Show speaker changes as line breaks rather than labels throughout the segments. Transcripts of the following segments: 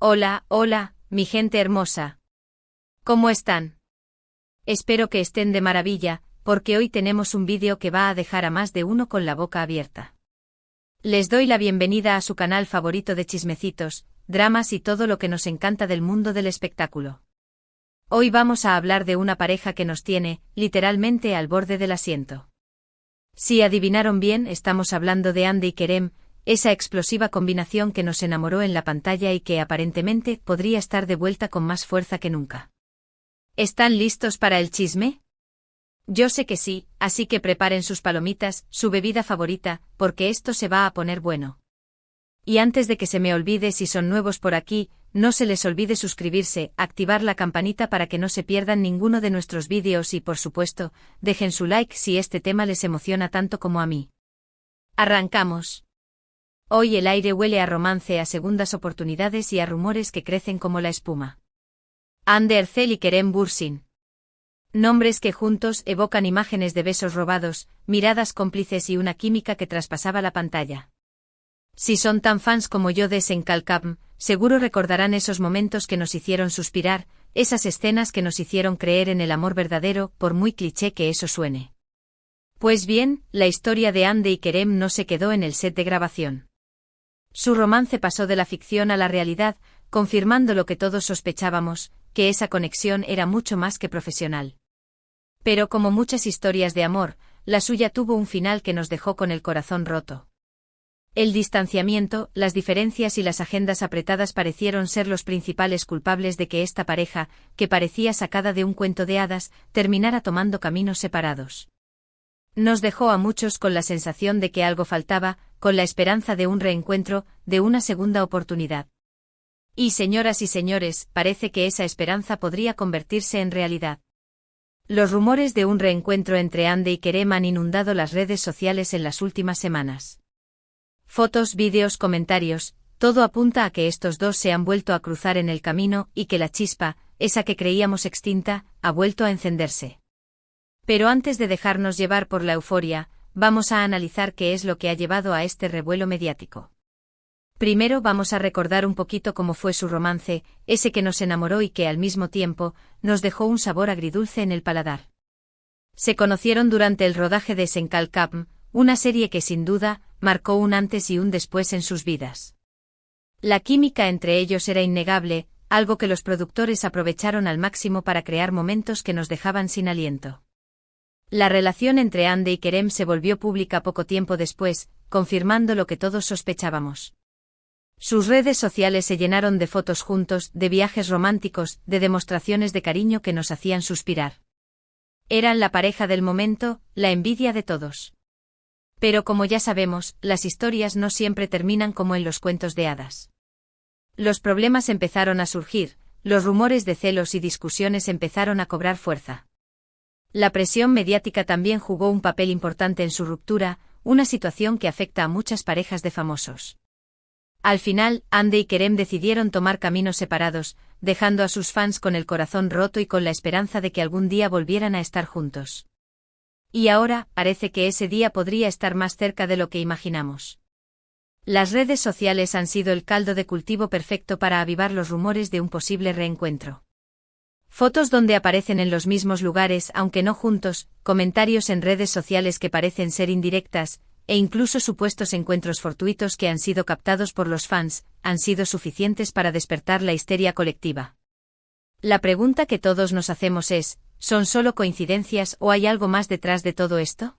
Hola, hola, mi gente hermosa. ¿Cómo están? Espero que estén de maravilla, porque hoy tenemos un vídeo que va a dejar a más de uno con la boca abierta. Les doy la bienvenida a su canal favorito de chismecitos, dramas y todo lo que nos encanta del mundo del espectáculo. Hoy vamos a hablar de una pareja que nos tiene, literalmente al borde del asiento. Si adivinaron bien, estamos hablando de Hande y Kerem, esa explosiva combinación que nos enamoró en la pantalla y que aparentemente podría estar de vuelta con más fuerza que nunca. ¿Están listos para el chisme? Yo sé que sí, así que preparen sus palomitas, su bebida favorita, porque esto se va a poner bueno. Y antes de que se me olvide, si son nuevos por aquí, no se les olvide suscribirse, activar la campanita para que no se pierdan ninguno de nuestros vídeos y, por supuesto, dejen su like si este tema les emociona tanto como a mí. ¡Arrancamos! Hoy el aire huele a romance, a segundas oportunidades y a rumores que crecen como la espuma. Hande Erçel y Kerem Bürsin. Nombres que juntos evocan imágenes de besos robados, miradas cómplices y una química que traspasaba la pantalla. Si son tan fans como yo de Senkalkam, seguro recordarán esos momentos que nos hicieron suspirar, esas escenas que nos hicieron creer en el amor verdadero, por muy cliché que eso suene. Pues bien, la historia de Hande y Kerem no se quedó en el set de grabación. Su romance pasó de la ficción a la realidad, confirmando lo que todos sospechábamos, que esa conexión era mucho más que profesional. Pero como muchas historias de amor, la suya tuvo un final que nos dejó con el corazón roto. El distanciamiento, las diferencias y las agendas apretadas parecieron ser los principales culpables de que esta pareja, que parecía sacada de un cuento de hadas, terminara tomando caminos separados. Nos dejó a muchos con la sensación de que algo faltaba, con la esperanza de un reencuentro, de una segunda oportunidad. Y señoras y señores, parece que esa esperanza podría convertirse en realidad. Los rumores de un reencuentro entre Hande y Kerem han inundado las redes sociales en las últimas semanas. Fotos, vídeos, comentarios, todo apunta a que estos dos se han vuelto a cruzar en el camino y que la chispa, esa que creíamos extinta, ha vuelto a encenderse. Pero antes de dejarnos llevar por la euforia, vamos a analizar qué es lo que ha llevado a este revuelo mediático. Primero vamos a recordar un poquito cómo fue su romance, ese que nos enamoró y que al mismo tiempo, nos dejó un sabor agridulce en el paladar. Se conocieron durante el rodaje de Senkalkam, una serie que sin duda, marcó un antes y un después en sus vidas. La química entre ellos era innegable, algo que los productores aprovecharon al máximo para crear momentos que nos dejaban sin aliento. La relación entre Hande y Kerem se volvió pública poco tiempo después, confirmando lo que todos sospechábamos. Sus redes sociales se llenaron de fotos juntos, de viajes románticos, de demostraciones de cariño que nos hacían suspirar. Eran la pareja del momento, la envidia de todos. Pero como ya sabemos, las historias no siempre terminan como en los cuentos de hadas. Los problemas empezaron a surgir, los rumores de celos y discusiones empezaron a cobrar fuerza. La presión mediática también jugó un papel importante en su ruptura, una situación que afecta a muchas parejas de famosos. Al final, Hande y Kerem decidieron tomar caminos separados, dejando a sus fans con el corazón roto y con la esperanza de que algún día volvieran a estar juntos. Y ahora, parece que ese día podría estar más cerca de lo que imaginamos. Las redes sociales han sido el caldo de cultivo perfecto para avivar los rumores de un posible reencuentro. Fotos donde aparecen en los mismos lugares aunque no juntos, comentarios en redes sociales que parecen ser indirectas, e incluso supuestos encuentros fortuitos que han sido captados por los fans, han sido suficientes para despertar la histeria colectiva. La pregunta que todos nos hacemos es, ¿son solo coincidencias o hay algo más detrás de todo esto?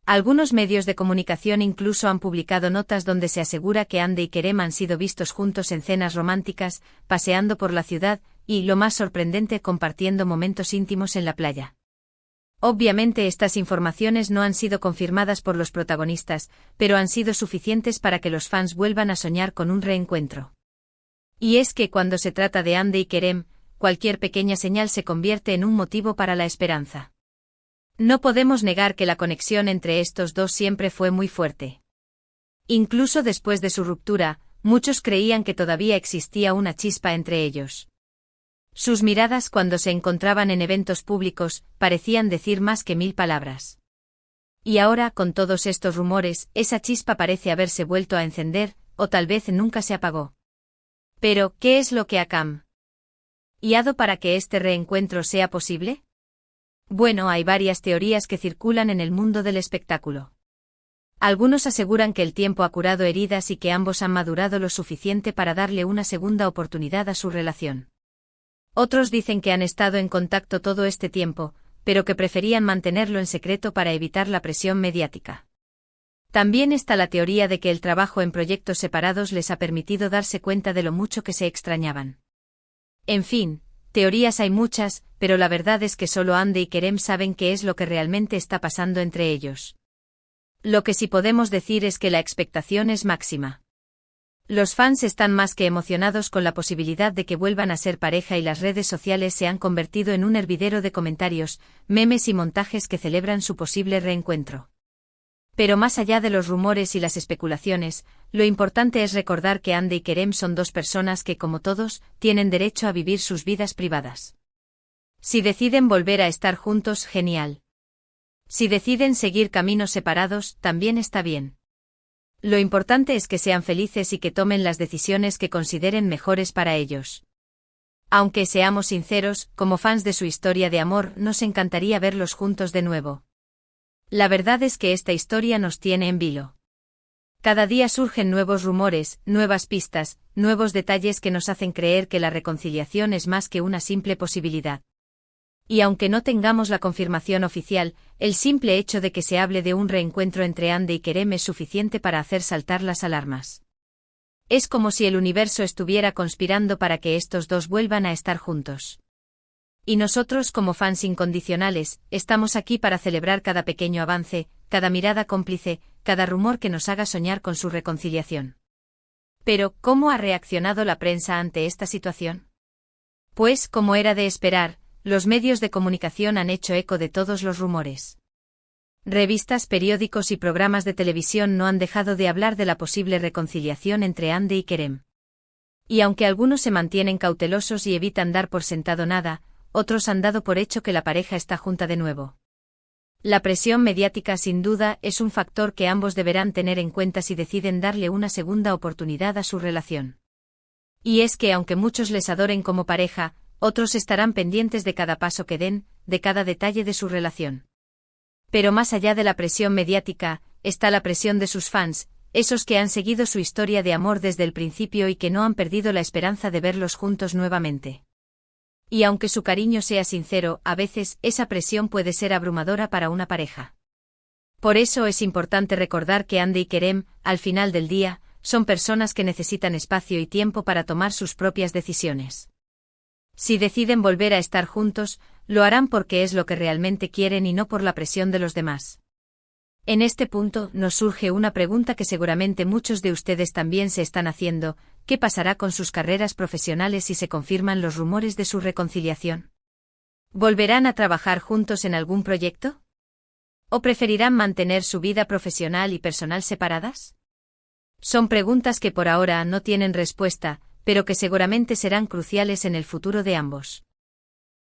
Algunos medios de comunicación incluso han publicado notas donde se asegura que Hande y Kerem han sido vistos juntos en cenas románticas, paseando por la ciudad, y, lo más sorprendente, compartiendo momentos íntimos en la playa. Obviamente estas informaciones no han sido confirmadas por los protagonistas, pero han sido suficientes para que los fans vuelvan a soñar con un reencuentro. Y es que cuando se trata de Hande y Kerem, cualquier pequeña señal se convierte en un motivo para la esperanza. No podemos negar que la conexión entre estos dos siempre fue muy fuerte. Incluso después de su ruptura, muchos creían que todavía existía una chispa entre ellos. Sus miradas cuando se encontraban en eventos públicos parecían decir más que 1000 palabras. Y ahora, con todos estos rumores, esa chispa parece haberse vuelto a encender, o tal vez nunca se apagó. Pero, ¿qué es lo que ha cambiado para que este reencuentro sea posible? Bueno, hay varias teorías que circulan en el mundo del espectáculo. Algunos aseguran que el tiempo ha curado heridas y que ambos han madurado lo suficiente para darle una segunda oportunidad a su relación. Otros dicen que han estado en contacto todo este tiempo, pero que preferían mantenerlo en secreto para evitar la presión mediática. También está la teoría de que el trabajo en proyectos separados les ha permitido darse cuenta de lo mucho que se extrañaban. En fin, teorías hay muchas, pero la verdad es que solo Andy y Kerem saben qué es lo que realmente está pasando entre ellos. Lo que sí podemos decir es que la expectación es máxima. Los fans están más que emocionados con la posibilidad de que vuelvan a ser pareja y las redes sociales se han convertido en un hervidero de comentarios, memes y montajes que celebran su posible reencuentro. Pero más allá de los rumores y las especulaciones, lo importante es recordar que Andy y Kerem son dos personas que, como todos, tienen derecho a vivir sus vidas privadas. Si deciden volver a estar juntos, genial. Si deciden seguir caminos separados, también está bien. Lo importante es que sean felices y que tomen las decisiones que consideren mejores para ellos. Aunque seamos sinceros, como fans de su historia de amor, nos encantaría verlos juntos de nuevo. La verdad es que esta historia nos tiene en vilo. Cada día surgen nuevos rumores, nuevas pistas, nuevos detalles que nos hacen creer que la reconciliación es más que una simple posibilidad. Y aunque no tengamos la confirmación oficial, el simple hecho de que se hable de un reencuentro entre Andy y Kerem es suficiente para hacer saltar las alarmas. Es como si el universo estuviera conspirando para que estos dos vuelvan a estar juntos. Y nosotros, como fans incondicionales, estamos aquí para celebrar cada pequeño avance, cada mirada cómplice, cada rumor que nos haga soñar con su reconciliación. Pero, ¿cómo ha reaccionado la prensa ante esta situación? Pues, como era de esperar, los medios de comunicación han hecho eco de todos los rumores. Revistas, periódicos y programas de televisión no han dejado de hablar de la posible reconciliación entre Andy y Kerem. Y aunque algunos se mantienen cautelosos y evitan dar por sentado nada, otros han dado por hecho que la pareja está junta de nuevo. La presión mediática sin duda es un factor que ambos deberán tener en cuenta si deciden darle una segunda oportunidad a su relación. Y es que aunque muchos les adoren como pareja, otros estarán pendientes de cada paso que den, de cada detalle de su relación. Pero más allá de la presión mediática, está la presión de sus fans, esos que han seguido su historia de amor desde el principio y que no han perdido la esperanza de verlos juntos nuevamente. Y aunque su cariño sea sincero, a veces esa presión puede ser abrumadora para una pareja. Por eso es importante recordar que Andy y Kerem, al final del día, son personas que necesitan espacio y tiempo para tomar sus propias decisiones. Si deciden volver a estar juntos, lo harán porque es lo que realmente quieren y no por la presión de los demás. En este punto nos surge una pregunta que seguramente muchos de ustedes también se están haciendo: ¿qué pasará con sus carreras profesionales si se confirman los rumores de su reconciliación? ¿Volverán a trabajar juntos en algún proyecto? ¿O preferirán mantener su vida profesional y personal separadas? Son preguntas que por ahora no tienen respuesta, pero que seguramente serán cruciales en el futuro de ambos.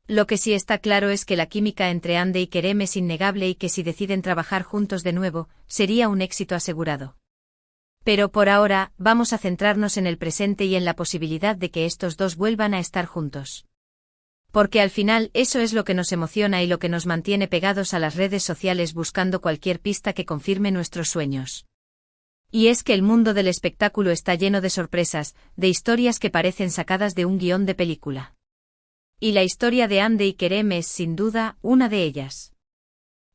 Lo que sí está claro es que la química entre Andy y Kerem es innegable y que si deciden trabajar juntos de nuevo, sería un éxito asegurado. Pero por ahora, vamos a centrarnos en el presente y en la posibilidad de que estos dos vuelvan a estar juntos. Porque al final eso es lo que nos emociona y lo que nos mantiene pegados a las redes sociales buscando cualquier pista que confirme nuestros sueños. Y es que el mundo del espectáculo está lleno de sorpresas, de historias que parecen sacadas de un guión de película. Y la historia de Andy y Kerem es, sin duda, una de ellas.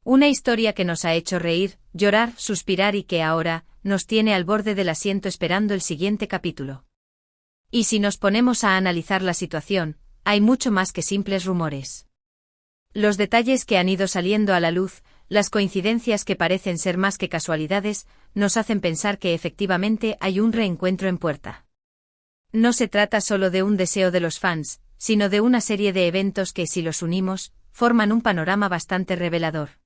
Una historia que nos ha hecho reír, llorar, suspirar y que ahora nos tiene al borde del asiento esperando el siguiente capítulo. Y si nos ponemos a analizar la situación, hay mucho más que simples rumores. Los detalles que han ido saliendo a la luz, las coincidencias que parecen ser más que casualidades, nos hacen pensar que efectivamente hay un reencuentro en puerta. No se trata solo de un deseo de los fans, sino de una serie de eventos que, si los unimos, forman un panorama bastante revelador.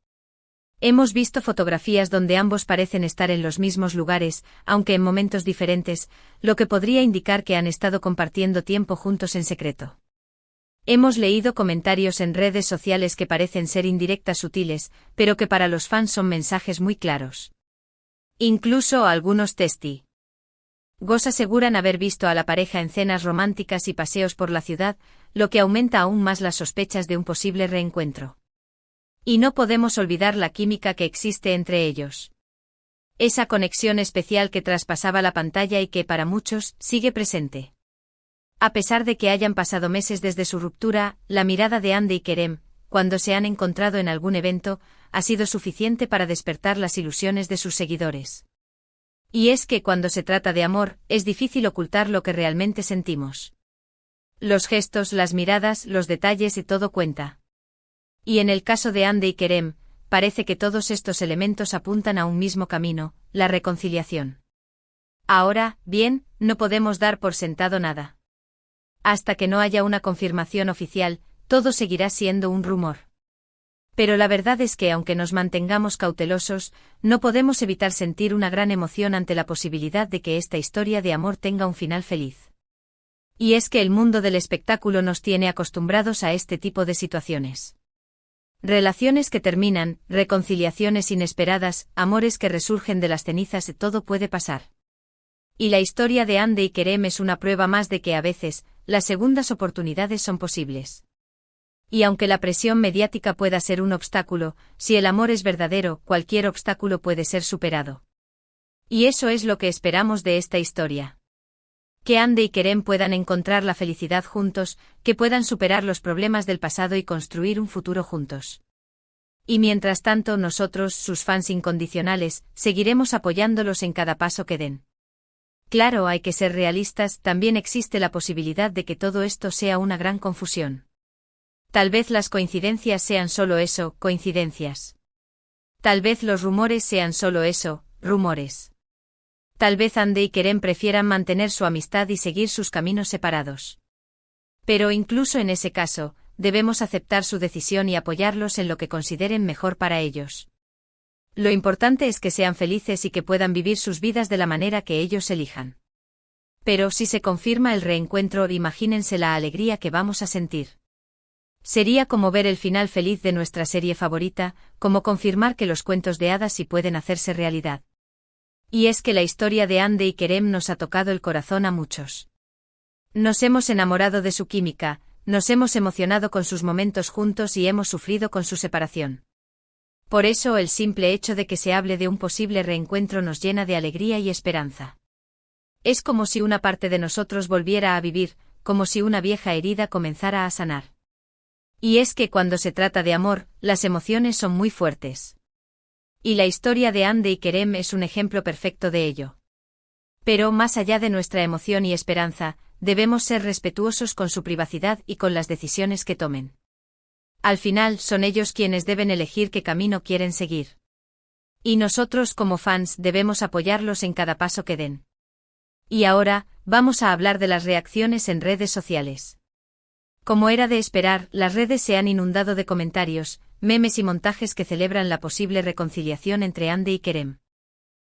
Hemos visto fotografías donde ambos parecen estar en los mismos lugares, aunque en momentos diferentes, lo que podría indicar que han estado compartiendo tiempo juntos en secreto. Hemos leído comentarios en redes sociales que parecen ser indirectas sutiles, pero que para los fans son mensajes muy claros. Incluso algunos testimonios Gos aseguran haber visto a la pareja en cenas románticas y paseos por la ciudad, lo que aumenta aún más las sospechas de un posible reencuentro. Y no podemos olvidar la química que existe entre ellos. Esa conexión especial que traspasaba la pantalla y que, para muchos, sigue presente. A pesar de que hayan pasado meses desde su ruptura, la mirada de Hande y Kerem, cuando se han encontrado en algún evento, ha sido suficiente para despertar las ilusiones de sus seguidores. Y es que cuando se trata de amor, es difícil ocultar lo que realmente sentimos. Los gestos, las miradas, los detalles y todo cuenta. Y en el caso de Hande y Kerem, parece que todos estos elementos apuntan a un mismo camino, la reconciliación. Ahora, bien, no podemos dar por sentado nada. Hasta que no haya una confirmación oficial, todo seguirá siendo un rumor. Pero la verdad es que aunque nos mantengamos cautelosos, no podemos evitar sentir una gran emoción ante la posibilidad de que esta historia de amor tenga un final feliz. Y es que el mundo del espectáculo nos tiene acostumbrados a este tipo de situaciones. Relaciones que terminan, reconciliaciones inesperadas, amores que resurgen de las cenizas, todo puede pasar. Y la historia de Hande y Kerem es una prueba más de que a veces, las segundas oportunidades son posibles. Y aunque la presión mediática pueda ser un obstáculo, si el amor es verdadero, cualquier obstáculo puede ser superado. Y eso es lo que esperamos de esta historia. Que Hande y Kerem puedan encontrar la felicidad juntos, que puedan superar los problemas del pasado y construir un futuro juntos. Y mientras tanto nosotros, sus fans incondicionales, seguiremos apoyándolos en cada paso que den. Claro, hay que ser realistas, también existe la posibilidad de que todo esto sea una gran confusión. Tal vez las coincidencias sean solo eso, coincidencias. Tal vez los rumores sean solo eso, rumores. Tal vez Hande y Kerem prefieran mantener su amistad y seguir sus caminos separados. Pero incluso en ese caso, debemos aceptar su decisión y apoyarlos en lo que consideren mejor para ellos. Lo importante es que sean felices y que puedan vivir sus vidas de la manera que ellos elijan. Pero si se confirma el reencuentro, imagínense la alegría que vamos a sentir. Sería como ver el final feliz de nuestra serie favorita, como confirmar que los cuentos de hadas sí pueden hacerse realidad. Y es que la historia de Hande y Kerem nos ha tocado el corazón a muchos. Nos hemos enamorado de su química, nos hemos emocionado con sus momentos juntos y hemos sufrido con su separación. Por eso el simple hecho de que se hable de un posible reencuentro nos llena de alegría y esperanza. Es como si una parte de nosotros volviera a vivir, como si una vieja herida comenzara a sanar. Y es que cuando se trata de amor, las emociones son muy fuertes. Y la historia de Hande y Kerem es un ejemplo perfecto de ello. Pero más allá de nuestra emoción y esperanza, debemos ser respetuosos con su privacidad y con las decisiones que tomen. Al final son ellos quienes deben elegir qué camino quieren seguir. Y nosotros como fans debemos apoyarlos en cada paso que den. Y ahora, vamos a hablar de las reacciones en redes sociales. Como era de esperar, las redes se han inundado de comentarios, memes y montajes que celebran la posible reconciliación entre Hande y Kerem.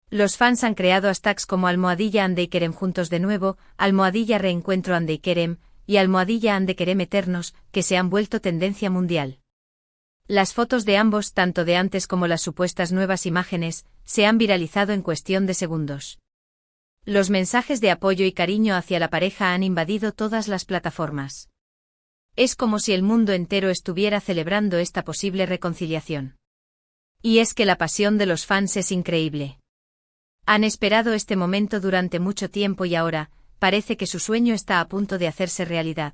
Los fans han creado hashtags como #Hande y Kerem juntos de nuevo, #reencuentro Hande y Kerem, y #Hande Kerem eternos, que se han vuelto tendencia mundial. Las fotos de ambos, tanto de antes como las supuestas nuevas imágenes, se han viralizado en cuestión de segundos. Los mensajes de apoyo y cariño hacia la pareja han invadido todas las plataformas. Es como si el mundo entero estuviera celebrando esta posible reconciliación. Y es que la pasión de los fans es increíble. Han esperado este momento durante mucho tiempo y ahora, parece que su sueño está a punto de hacerse realidad.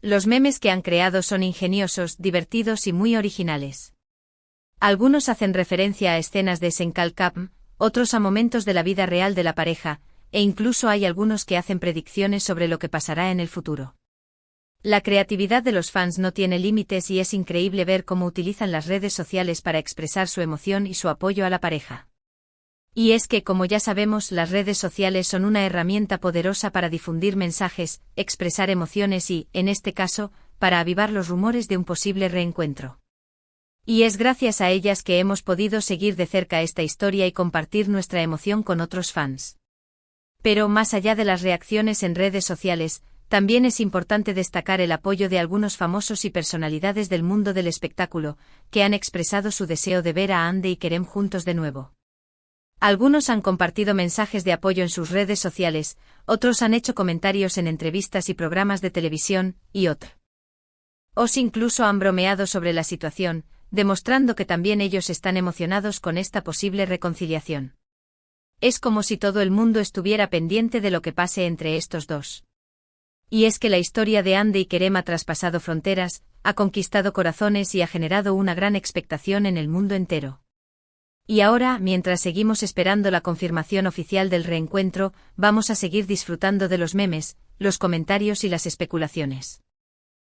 Los memes que han creado son ingeniosos, divertidos y muy originales. Algunos hacen referencia a escenas de Senkalkam, otros a momentos de la vida real de la pareja, e incluso hay algunos que hacen predicciones sobre lo que pasará en el futuro. La creatividad de los fans no tiene límites y es increíble ver cómo utilizan las redes sociales para expresar su emoción y su apoyo a la pareja. Y es que, como ya sabemos, las redes sociales son una herramienta poderosa para difundir mensajes, expresar emociones y, en este caso, para avivar los rumores de un posible reencuentro. Y es gracias a ellas que hemos podido seguir de cerca esta historia y compartir nuestra emoción con otros fans. Pero más allá de las reacciones en redes sociales, también es importante destacar el apoyo de algunos famosos y personalidades del mundo del espectáculo, que han expresado su deseo de ver a Hande y Kerem juntos de nuevo. Algunos han compartido mensajes de apoyo en sus redes sociales, otros han hecho comentarios en entrevistas y programas de televisión, y otros incluso han bromeado sobre la situación, demostrando que también ellos están emocionados con esta posible reconciliación. Es como si todo el mundo estuviera pendiente de lo que pase entre estos dos. Y es que la historia de Hande y Kerem ha traspasado fronteras, ha conquistado corazones y ha generado una gran expectación en el mundo entero. Y ahora, mientras seguimos esperando la confirmación oficial del reencuentro, vamos a seguir disfrutando de los memes, los comentarios y las especulaciones.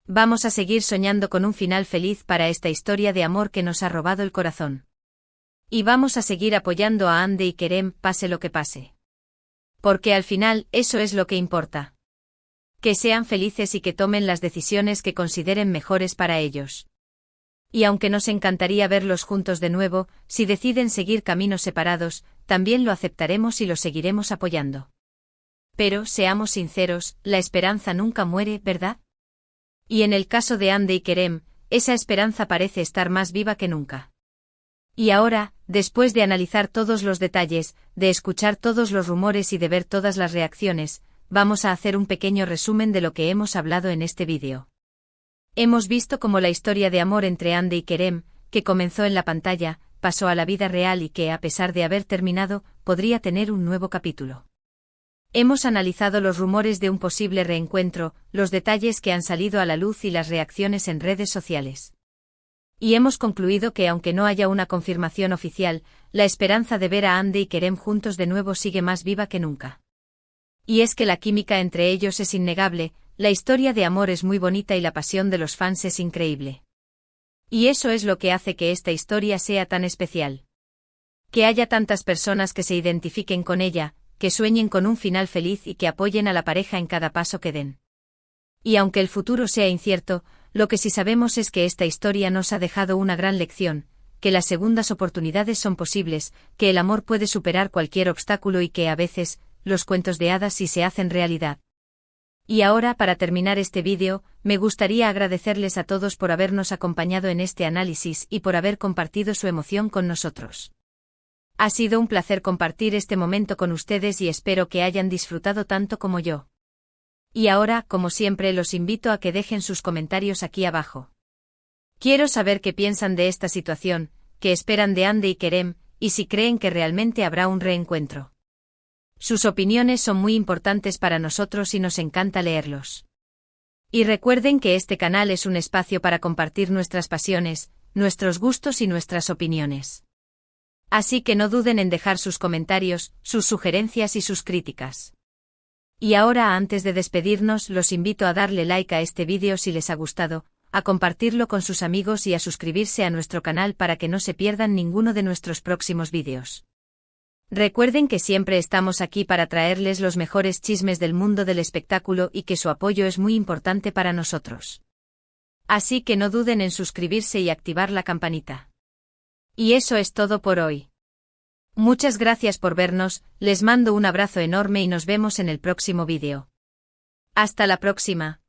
Vamos a seguir soñando con un final feliz para esta historia de amor que nos ha robado el corazón. Y vamos a seguir apoyando a Hande y Kerem, pase lo que pase. Porque al final, eso es lo que importa. Que sean felices y que tomen las decisiones que consideren mejores para ellos. Y aunque nos encantaría verlos juntos de nuevo, si deciden seguir caminos separados, también lo aceptaremos y los seguiremos apoyando. Pero, seamos sinceros, la esperanza nunca muere, ¿verdad? Y en el caso de Hande y Kerem, esa esperanza parece estar más viva que nunca. Y ahora, después de analizar todos los detalles, de escuchar todos los rumores y de ver todas las reacciones, vamos a hacer un pequeño resumen de lo que hemos hablado en este vídeo. Hemos visto cómo la historia de amor entre Hande y Kerem, que comenzó en la pantalla, pasó a la vida real y que, a pesar de haber terminado, podría tener un nuevo capítulo. Hemos analizado los rumores de un posible reencuentro, los detalles que han salido a la luz y las reacciones en redes sociales. Y hemos concluido que aunque no haya una confirmación oficial, la esperanza de ver a Hande y Kerem juntos de nuevo sigue más viva que nunca. Y es que la química entre ellos es innegable, la historia de amor es muy bonita y la pasión de los fans es increíble. Y eso es lo que hace que esta historia sea tan especial. Que haya tantas personas que se identifiquen con ella, que sueñen con un final feliz y que apoyen a la pareja en cada paso que den. Y aunque el futuro sea incierto, lo que sí sabemos es que esta historia nos ha dejado una gran lección, que las segundas oportunidades son posibles, que el amor puede superar cualquier obstáculo y que a veces, los cuentos de hadas sí se hacen realidad. Y ahora, para terminar este vídeo, me gustaría agradecerles a todos por habernos acompañado en este análisis y por haber compartido su emoción con nosotros. Ha sido un placer compartir este momento con ustedes y espero que hayan disfrutado tanto como yo. Y ahora, como siempre, los invito a que dejen sus comentarios aquí abajo. Quiero saber qué piensan de esta situación, qué esperan de Hande y Kerem, y si creen que realmente habrá un reencuentro. Sus opiniones son muy importantes para nosotros y nos encanta leerlos. Y recuerden que este canal es un espacio para compartir nuestras pasiones, nuestros gustos y nuestras opiniones. Así que no duden en dejar sus comentarios, sus sugerencias y sus críticas. Y ahora, antes de despedirnos, los invito a darle like a este vídeo si les ha gustado, a compartirlo con sus amigos y a suscribirse a nuestro canal para que no se pierdan ninguno de nuestros próximos vídeos. Recuerden que siempre estamos aquí para traerles los mejores chismes del mundo del espectáculo y que su apoyo es muy importante para nosotros. Así que no duden en suscribirse y activar la campanita. Y eso es todo por hoy. Muchas gracias por vernos, les mando un abrazo enorme y nos vemos en el próximo vídeo. Hasta la próxima.